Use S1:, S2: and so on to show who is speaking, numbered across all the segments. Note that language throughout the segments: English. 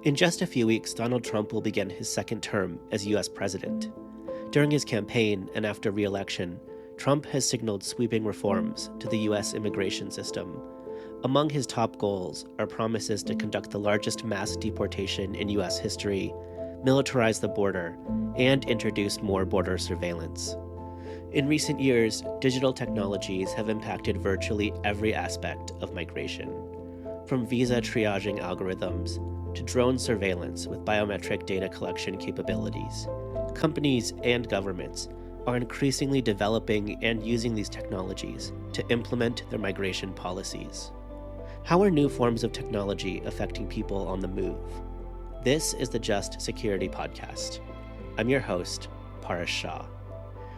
S1: In just a few weeks, Donald Trump will begin his second term as U.S. president. During his campaign and after re-election, Trump has signaled sweeping reforms to the U.S. immigration system. Among his top goals are promises to conduct the largest mass deportation in U.S. history, militarize the border, and introduce more border surveillance. In recent years, digital technologies have impacted virtually every aspect of migration, from visa triaging algorithms to drone surveillance with biometric data collection capabilities. Companies and governments are increasingly developing and using these technologies to implement their migration policies. How are new forms of technology affecting people on the move? This is the Just Security Podcast. I'm your host, Paresh Shah.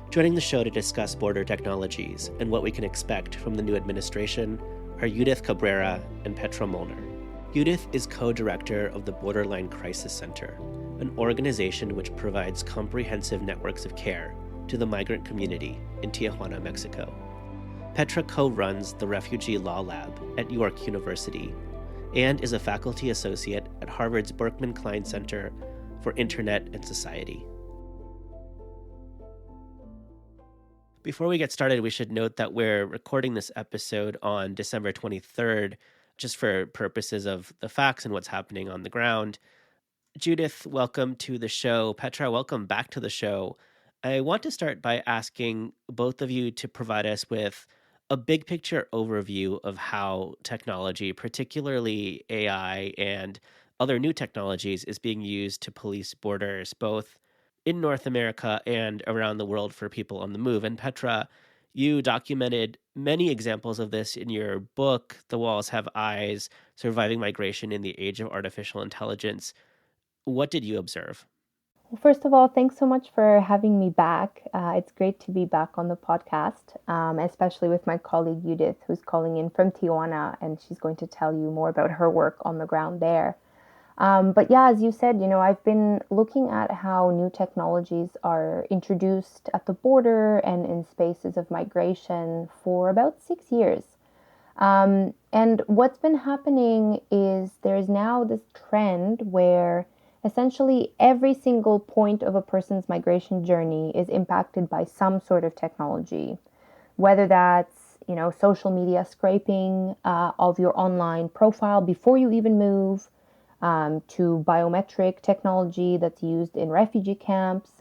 S1: Joining the show to discuss border technologies and what we can expect from the new administration are Judith Cabrera and Petra Molnar. Judith is co-director of the Borderline Crisis Center, an organization which provides comprehensive networks of care to the migrant community in Tijuana, Mexico. Petra co-runs the Refugee Law Lab at York University and is a faculty associate at Harvard's Berkman Klein Center for Internet and Society. Before we get started, we should note that we're recording this episode on December 23rd, just for purposes of the facts and what's happening on the ground. Judith, welcome to the show. Petra, welcome back to the show. I want to start by asking both of you to provide us with a big picture overview of how technology, particularly AI and other new technologies, is being used to police borders, both in North America and around the world for people on the move. And Petra, you documented many examples of this in your book, The Walls Have Eyes: Surviving Migration in the Age of Artificial Intelligence. What did you observe?
S2: Well, first of all, thanks so much for having me back. It's great to be back on the podcast, especially with my colleague Judith, who's calling in from Tijuana, and she's going to tell you more about her work on the ground there. But yeah, as you said, I've been looking at how new technologies are introduced at the border and in spaces of migration for about 6 years. And what's been happening is there's now this trend where essentially every single point of a person's migration journey is impacted by some sort of technology, whether that's, social media scraping of your online profile before you even move, to biometric technology that's used in refugee camps,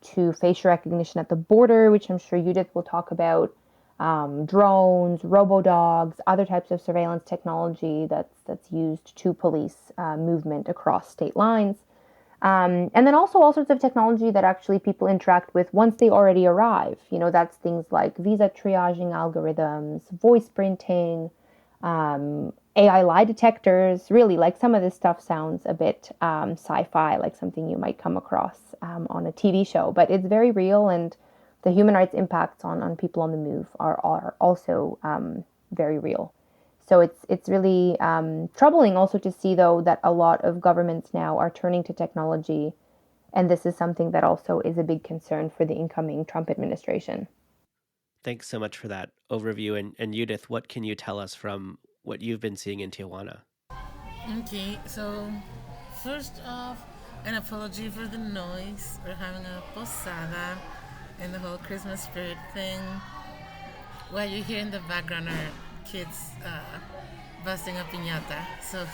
S2: to facial recognition at the border, which I'm sure Judith will talk about, drones, robo-dogs, other types of surveillance technology that's used to police movement across state lines. And then also all sorts of technology that actually people interact with once they already arrive. That's things like visa triaging algorithms, voice printing, AI lie detectors. Really, like, some of this stuff sounds a bit sci-fi, like something you might come across on a TV show, but it's very real, and the human rights impacts on people on the move are also very real. So it's really troubling also to see, though, that a lot of governments now are turning to technology, and this is something that also is a big concern for the incoming Trump administration.
S1: Thanks so much for that overview. And Judith, what can you tell us from what you've been seeing in Tijuana?
S3: Okay, so first off, an apology for the noise. We're having a posada and the whole Christmas spirit thing. What you hear in the background are kids busting a piñata. So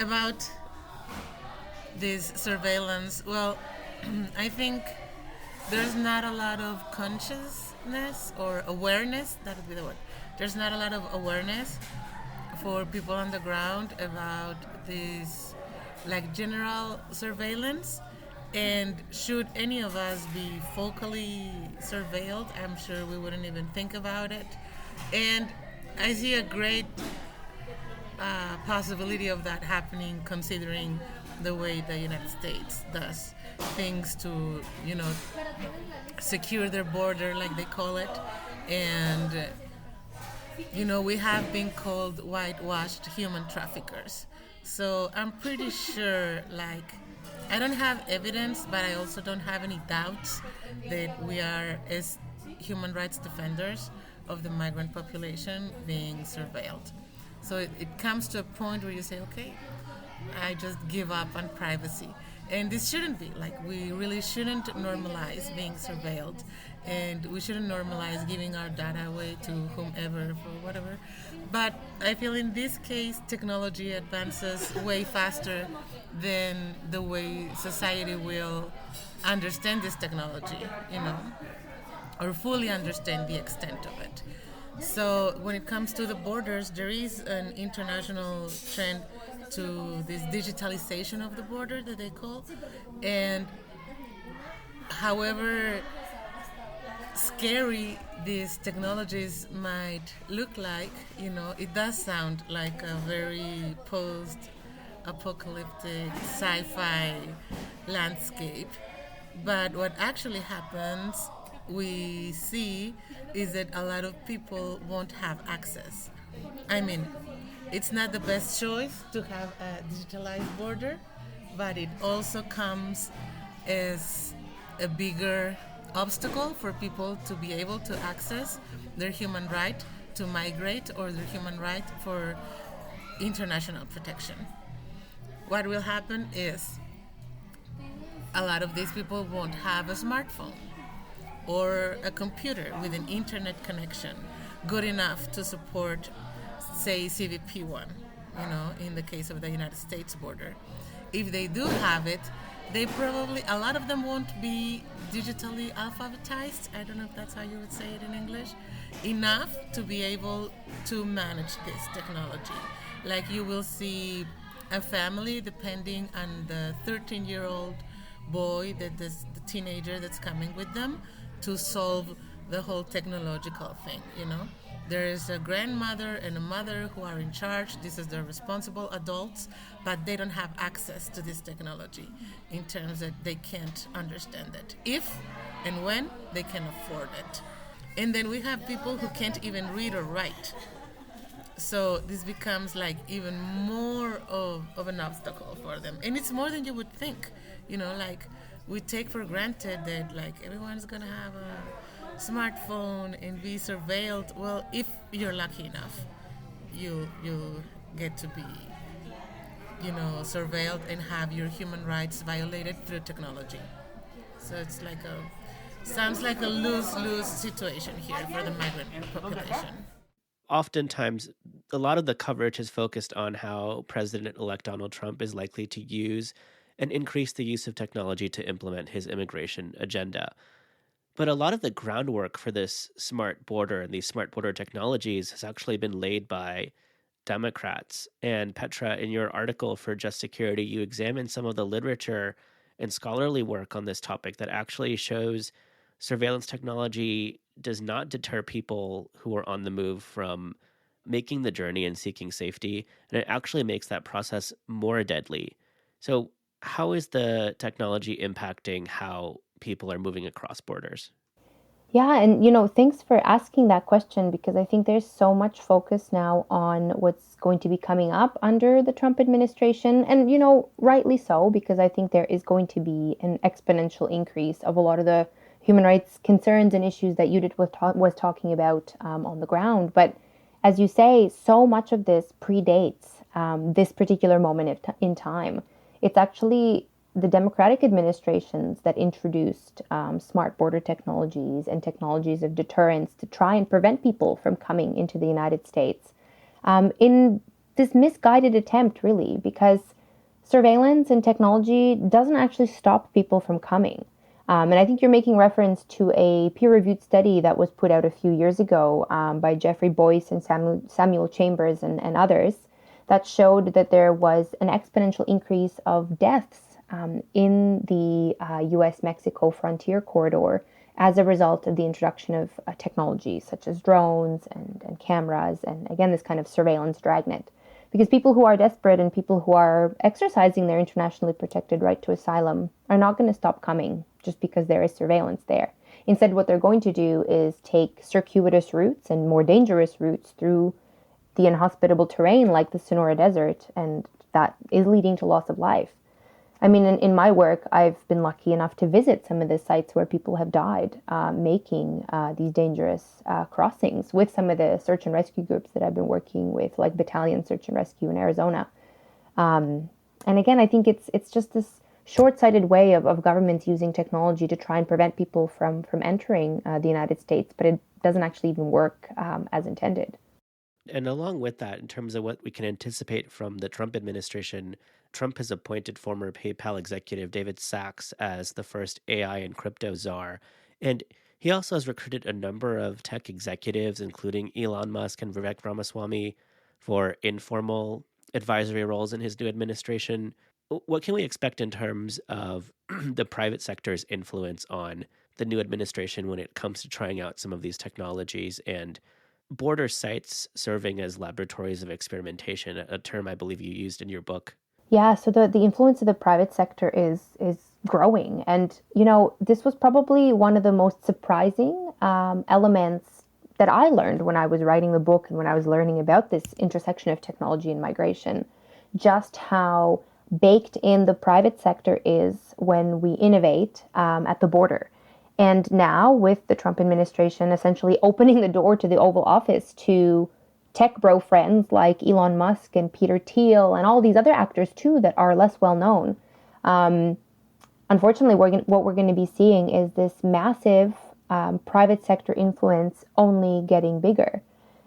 S3: about this surveillance, well, I think there's not a lot of consciousness or awareness, that would be the word. There's not a lot of awareness for people on the ground about this, like, general surveillance. And should any of us be focally surveilled, I'm sure we wouldn't even think about it. And I see a great possibility of that happening, considering the way the United States does things to, secure their border, like they call it. And, we have been called whitewashed human traffickers. So I'm pretty sure, I don't have evidence, but I also don't have any doubts that we are, as human rights defenders of the migrant population, being surveilled. So it comes to a point where you say, okay, I just give up on privacy. And this shouldn't be. Like, we really shouldn't normalize being surveilled. And we shouldn't normalize giving our data away to whomever for whatever. But I feel in this case, technology advances way faster than the way society will understand this technology, or fully understand the extent of it. So when it comes to the borders, there is an international trend to this digitalization of the border that they call. And however scary these technologies might look like, it does sound like a very post-apocalyptic sci-fi landscape. But what actually happens, we see, is that a lot of people won't have access. I mean, it's not the best choice to have a digitalized border, but it also comes as a bigger obstacle for people to be able to access their human right to migrate or their human right for international protection. What will happen is a lot of these people won't have a smartphone or a computer with an internet connection good enough to support, say, CVP1, in the case of the United States border. If they do have it, a lot of them won't be digitally alphabetized, I don't know if that's how you would say it in English, enough to be able to manage this technology. Like, you will see a family depending on the 13-year-old boy, the teenager that's coming with them, to solve the whole technological thing, There is a grandmother and a mother who are in charge. This is the responsible adults, but they don't have access to this technology in terms that they can't understand it. If and when they can afford it. And then we have people who can't even read or write. So this becomes like even more of an obstacle for them. And it's more than you would think. Like, we take for granted that like everyone's gonna have a smartphone and be surveilled. Well, if you're lucky enough, you'll get to be, surveilled and have your human rights violated through technology. So it's like sounds like a lose-lose situation here for the migrant population.
S1: Oftentimes, a lot of the coverage is focused on how President-elect Donald Trump is likely to use and increase the use of technology to implement his immigration agenda. But a lot of the groundwork for this smart border and these smart border technologies has actually been laid by Democrats. And Petra, in your article for Just Security, you examine some of the literature and scholarly work on this topic that actually shows surveillance technology does not deter people who are on the move from making the journey and seeking safety, and it actually makes that process more deadly. So how is the technology impacting how people are moving across borders?
S2: Yeah, and thanks for asking that question, because I think there's so much focus now on what's going to be coming up under the Trump administration. And, rightly so, because I think there is going to be an exponential increase of a lot of the human rights concerns and issues that Judith was talking about on the ground. But as you say, so much of this predates this particular moment in time. It's actually the Democratic administrations that introduced smart border technologies and technologies of deterrence to try and prevent people from coming into the United States in this misguided attempt, really, because surveillance and technology doesn't actually stop people from coming. And I think you're making reference to a peer-reviewed study that was put out a few years ago by Jeffrey Boyce and Samuel Chambers and others that showed that there was an exponential increase of deaths in the U.S.-Mexico frontier corridor as a result of the introduction of technology such as drones and cameras and, again, this kind of surveillance dragnet. Because people who are desperate and people who are exercising their internationally protected right to asylum are not going to stop coming just because there is surveillance there. Instead, what they're going to do is take circuitous routes and more dangerous routes through the inhospitable terrain like the Sonora Desert, and that is leading to loss of life. I mean, in my work, I've been lucky enough to visit some of the sites where people have died making these dangerous crossings with some of the search and rescue groups that I've been working with, like Battalion Search and Rescue in Arizona. Um, and again, I think it's just this short-sighted way of governments using technology to try and prevent people from entering the United States, but it doesn't actually even work as intended.
S1: And along with that, in terms of what we can anticipate from the Trump administration, Trump has appointed former PayPal executive David Sachs as the first AI and crypto czar. And he also has recruited a number of tech executives, including Elon Musk and Vivek Ramaswamy, for informal advisory roles in his new administration. What can we expect in terms of the private sector's influence on the new administration when it comes to trying out some of these technologies and border sites serving as laboratories of experimentation, a term I believe you used in your book?
S2: Yeah, so the influence of the private sector is growing, and this was probably one of the most surprising elements that I learned when I was writing the book and when I was learning about this intersection of technology and migration. Just how baked in the private sector is when we innovate at the border. And now, with the Trump administration essentially opening the door to the Oval Office to tech bro friends like Elon Musk and Peter Thiel and all these other actors too that are less well known. Um, Unfortunately, what we're going to be seeing is this massive private sector influence only getting bigger.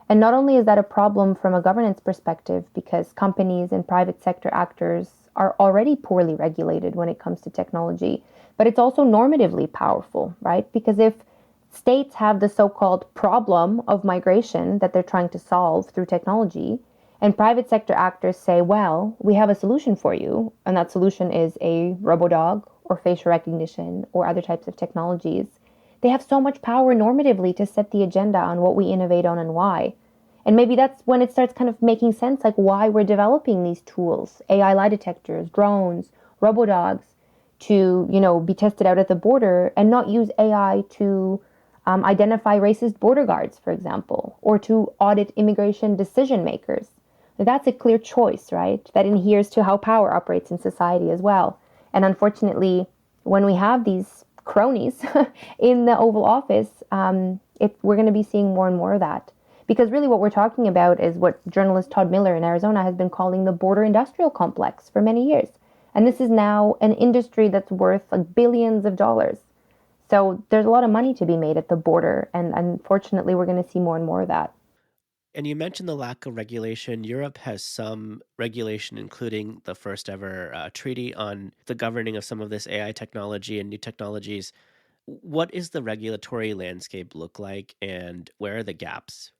S2: And not only is that a problem from a governance perspective, because companies and private sector actors are already poorly regulated when it comes to technology, but it's also normatively powerful, right? Because if states have the so-called problem of migration that they're trying to solve through technology, and private sector actors say, well, we have a solution for you, and that solution is a robodog or facial recognition or other types of technologies, they have so much power normatively to set the agenda on what we innovate on and why. And maybe that's when it starts kind of making sense, like why we're developing these tools, AI lie detectors, drones, robodogs, to, be tested out at the border and not use AI to identify racist border guards, for example, or to audit immigration decision makers. That's a clear choice, right? That adheres to how power operates in society as well. And unfortunately, when we have these cronies in the Oval Office, we're going to be seeing more and more of that. Because really what we're talking about is what journalist Todd Miller in Arizona has been calling the border industrial complex for many years. And this is now an industry that's worth like billions of dollars. So there's a lot of money to be made at the border. And unfortunately, we're going to see more and more of that.
S1: And you mentioned the lack of regulation. Europe has some regulation, including the first ever treaty on the governing of some of this AI technology and new technologies. What is the regulatory landscape look like, and where are the gaps?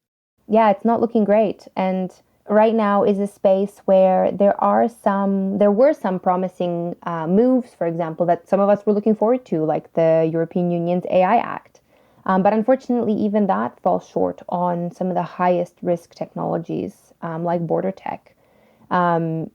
S2: Yeah, it's not looking great. And right now is a space where there were some promising moves, for example, that some of us were looking forward to, like the European Union's AI Act. But unfortunately, even that falls short on some of the highest risk technologies, like border tech. And,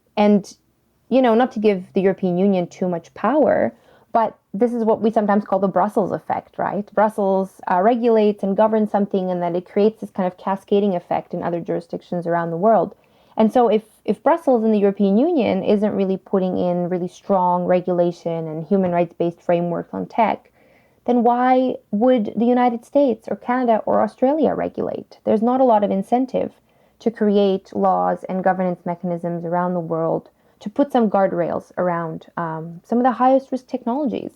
S2: not to give the European Union too much power, but this is what we sometimes call the Brussels effect, right? Brussels regulates and governs something, and then it creates this kind of cascading effect in other jurisdictions around the world. And so if Brussels and the European Union isn't really putting in really strong regulation and human rights-based frameworks on tech, then why would the United States or Canada or Australia regulate? There's not a lot of incentive to create laws and governance mechanisms around the world to put some guardrails around some of the highest risk technologies.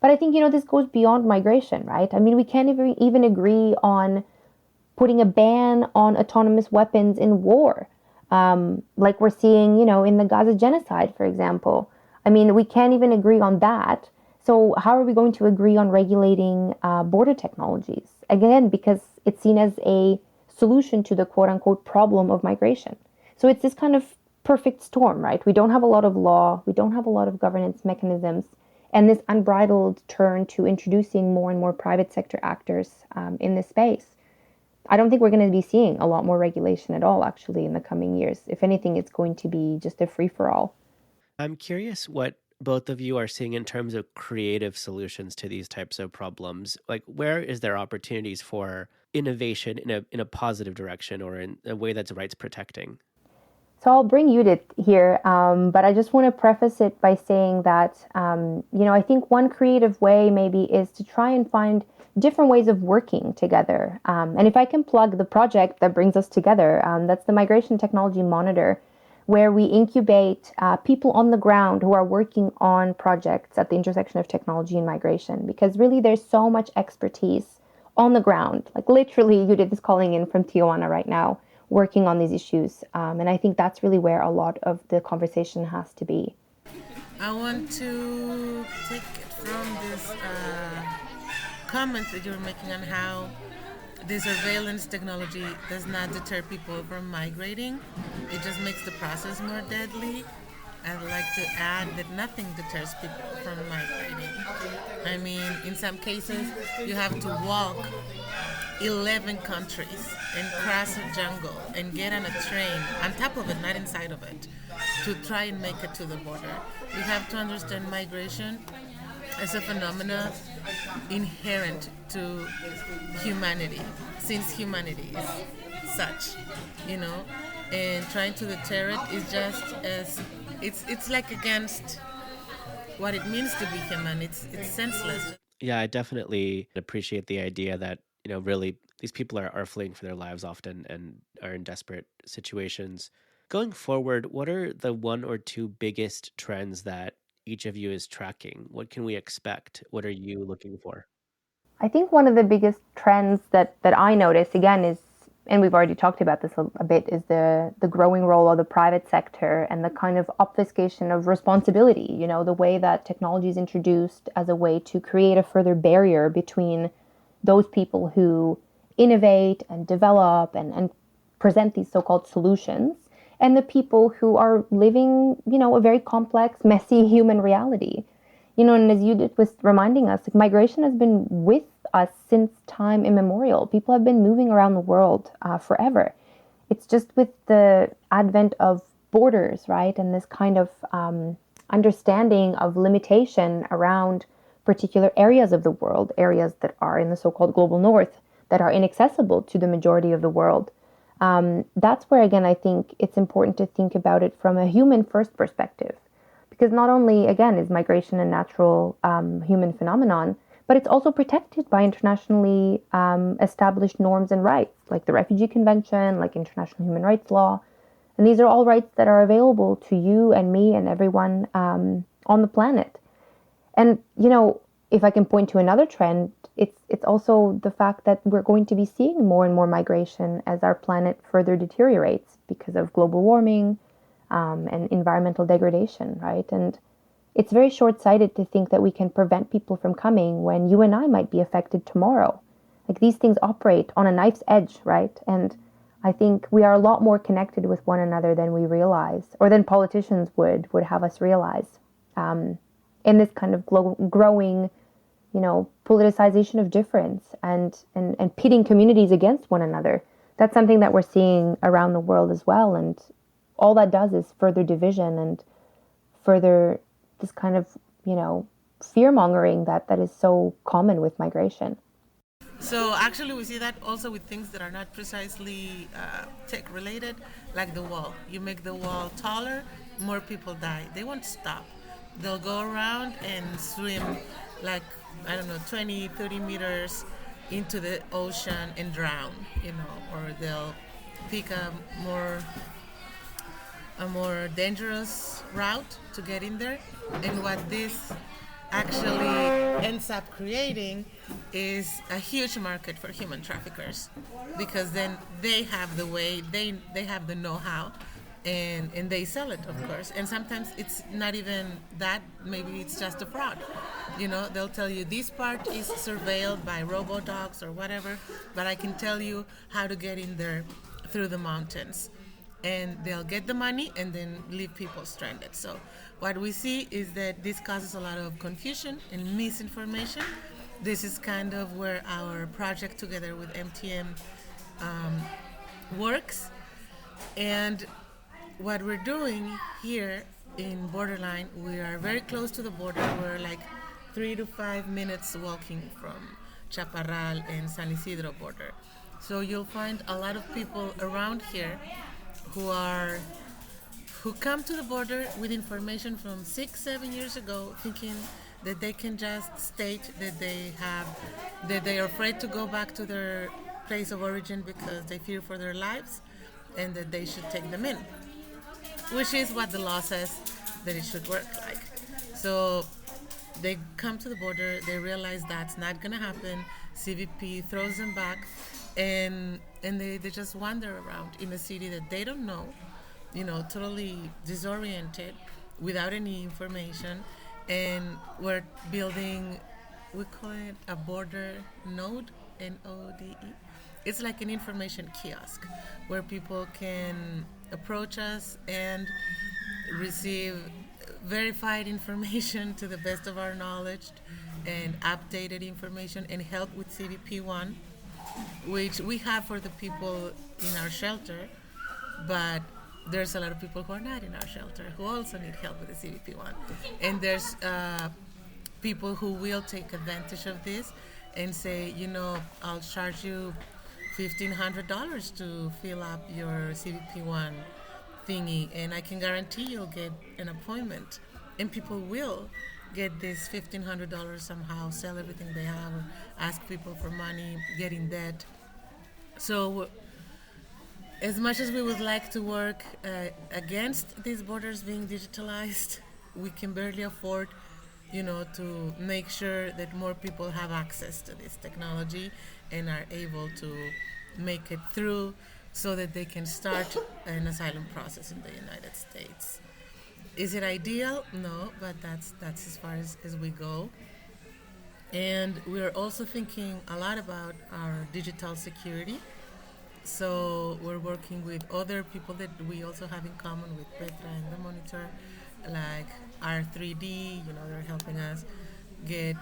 S2: But I think, this goes beyond migration, right? I mean, we can't even agree on putting a ban on autonomous weapons in war, like we're seeing, in the Gaza genocide, for example. I mean, we can't even agree on that. So how are we going to agree on regulating border technologies? Again, because it's seen as a solution to the quote unquote problem of migration. So it's this kind of perfect storm, right? We don't have a lot of law, we don't have a lot of governance mechanisms, and this unbridled turn to introducing more and more private sector actors in this space. I don't think we're going to be seeing a lot more regulation at all, actually, in the coming years. If anything, it's going to be just a free-for-all.
S1: I'm curious what both of you are seeing in terms of creative solutions to these types of problems. Like, where is there opportunities for innovation in a positive direction or in a way that's rights protecting?
S2: So I'll bring Judith here, but I just want to preface it by saying that, I think one creative way maybe is to try and find different ways of working together. And if I can plug the project that brings us together, that's the Migration Technology Monitor, where we incubate people on the ground who are working on projects at the intersection of technology and migration, because really there's so much expertise on the ground. Like literally, Judith is calling in from Tijuana right now, working on these issues. And I think that's really where a lot of the conversation has to be.
S3: I want to take it from this comment that you were making on how the surveillance technology does not deter people from migrating. It just makes the process more deadly. I'd like to add that nothing deters people from migrating. I mean, in some cases, you have to walk 11 countries and cross a jungle and get on a train, on top of it, not inside of it, to try and make it to the border. We have to understand migration as a phenomena inherent to humanity, since humanity is such, and trying to deter it is just as, it's like against what it means to be human. It's senseless.
S1: Yeah, I definitely appreciate the idea that, really these people are fleeing for their lives often and are in desperate situations. Going forward, what are the one or two biggest trends that each of you is tracking? What can we expect? What are you looking for?
S2: I think one of the biggest trends that I notice, again, is, and we've already talked about this a bit, is the growing role of the private sector and the kind of obfuscation of responsibility, the way that technology is introduced as a way to create a further barrier between those people who innovate and develop and present these so-called solutions and the people who are living, a very complex, messy human reality. And as Judith was reminding us, like, migration has been with us since time immemorial. People have been moving around the world forever. It's just with the advent of borders, right, and this kind of understanding of limitation around particular areas of the world, areas that are in the so-called global north, that are inaccessible to the majority of the world. That's where, again, I think it's important to think about it from a human first perspective. Because not only, again, is migration a natural human phenomenon, but it's also protected by internationally established norms and rights, like the Refugee Convention, like international human rights law. And these are all rights that are available to you and me and everyone on the planet. And, if I can point to another trend, it's also the fact that we're going to be seeing more and more migration as our planet further deteriorates because of global warming, and environmental degradation, right? And it's very short-sighted to think that we can prevent people from coming when you and I might be affected tomorrow. Like, these things operate on a knife's edge, right? And I think we are a lot more connected with one another than we realize, or than politicians would have us realize. In this kind of growing, politicization of difference and pitting communities against one another. That's something that we're seeing around the world as well. And all that does is further division and further this kind of, fear-mongering that is so common with migration.
S3: So actually we see that also with things that are not precisely tech-related, like the wall. You make the wall taller, more people die. They won't stop. They'll go around and swim like, 20, 30 meters into the ocean and drown, or they'll pick a more dangerous route to get in there. And what this actually ends up creating is a huge market for human traffickers, because then they have the way, they have the know-how, and they sell it, of course. And sometimes it's not even that, maybe it's just a fraud. They'll tell you this part is surveilled by robo-dogs or whatever, but I can tell you how to get in there through the mountains. And they'll get the money and then leave people stranded. So what we see is that this causes a lot of confusion and misinformation. This is kind of where our project together with MTM works. And what we're doing here in Borderline, we are very close to the border. We're like 3 to 5 minutes walking from Chaparral and San Isidro border. So you'll find a lot of people around here who are who come to the border with information from 6-7 years ago, thinking that they can just state that they are afraid to go back to their place of origin because they fear for their lives, and that they should take them in, which is what the law says that it should work like. So they come to the border, they realize that's not going to happen. CBP throws them back, and they just wander around in a city that they don't know, totally disoriented, without any information. And we're building, we call it a border node, NODE. It's like an information kiosk where people can approach us and receive verified information to the best of our knowledge, and updated information, and help with CBP1, which we have for the people in our shelter, but there's a lot of people who are not in our shelter who also need help with the CBP1. And there's people who will take advantage of this and say, I'll charge you $1,500 to fill up your CBP1 thingy, and I can guarantee you'll get an appointment. And people will get this $1,500 somehow, sell everything they have, or ask people for money, get in debt. So as much as we would like to work against these borders being digitalized, we can barely afford, to make sure that more people have access to this technology and are able to make it through, so that they can start an asylum process in the United States. Is it ideal? No, but that's as far as we go. And we're also thinking a lot about our digital security. So we're working with other people that we also have in common with Petra and the Monitor, like R3D, they're helping us get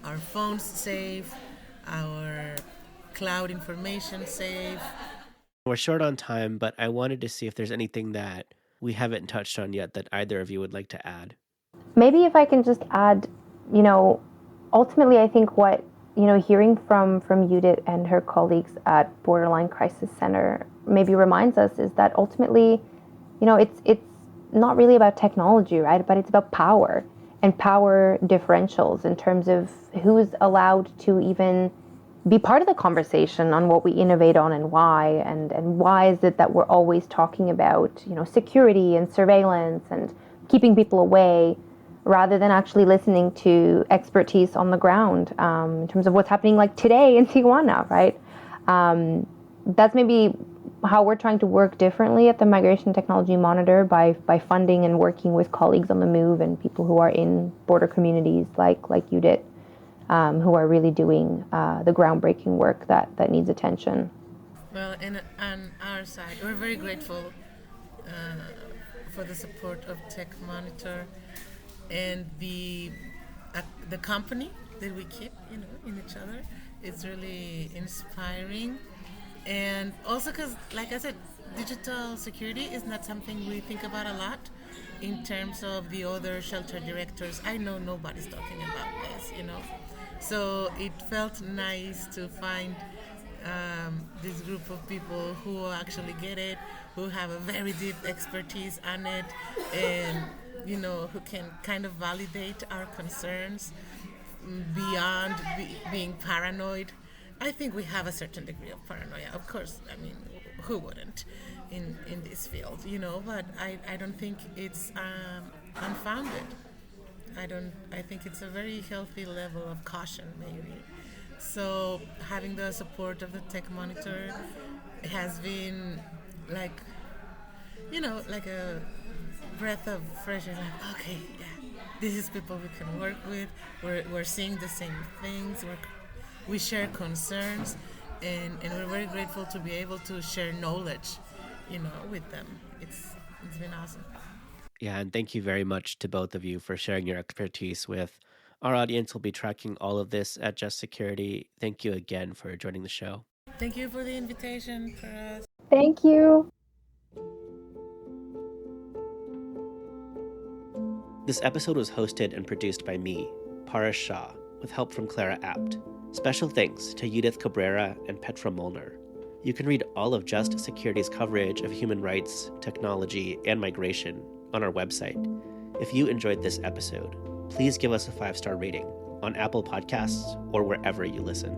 S3: our phones safe, our cloud information safe.
S1: We're short on time, but I wanted to see if there's anything that we haven't touched on yet that either of you would like to add.
S2: Maybe if I can just add, ultimately I think what, hearing from Judith and her colleagues at Borderline Crisis Center maybe reminds us is that ultimately, it's not really about technology, right? But it's about power and power differentials in terms of who's allowed to even be part of the conversation on what we innovate on and why, and why is it that we're always talking about, security and surveillance and keeping people away, rather than actually listening to expertise on the ground in terms of what's happening like today in Tijuana, right? That's maybe how we're trying to work differently at the Migration Technology Monitor by funding and working with colleagues on the move and people who are in border communities like you did, who are really doing the groundbreaking work that needs attention.
S3: Well, and on our side, we're very grateful for the support of Tech Monitor and the company that we keep, in each other. It's really inspiring. And also because, like I said, digital security is not something we think about a lot in terms of the other shelter directors. I know nobody's talking about this, So it felt nice to find this group of people who actually get it, who have a very deep expertise on it, and, who can kind of validate our concerns beyond being paranoid. I think we have a certain degree of paranoia, of course. I mean, who wouldn't in this field, but I don't think it's unfounded. I think it's a very healthy level of caution, maybe. So having the support of the Tech Monitor has been like a breath of fresh air. Like, okay, yeah, this is people we can work with. We're seeing the same things. We share concerns, and we're very grateful to be able to share knowledge, with them. It's been awesome.
S1: Yeah, and thank you very much to both of you for sharing your expertise with our audience. Will be tracking all of this at Just Security. Thank you again for joining the show.
S3: Thank you for the invitation for us.
S2: Thank you.
S1: This episode was hosted and produced by me, Paras Shah, with help from Clara Apt. Special thanks to Judith Cabrera and Petra Molnar. You can read all of Just Security's coverage of human rights, technology, and migration on our website. If you enjoyed this episode, please give us a 5-star rating on Apple Podcasts or wherever you listen.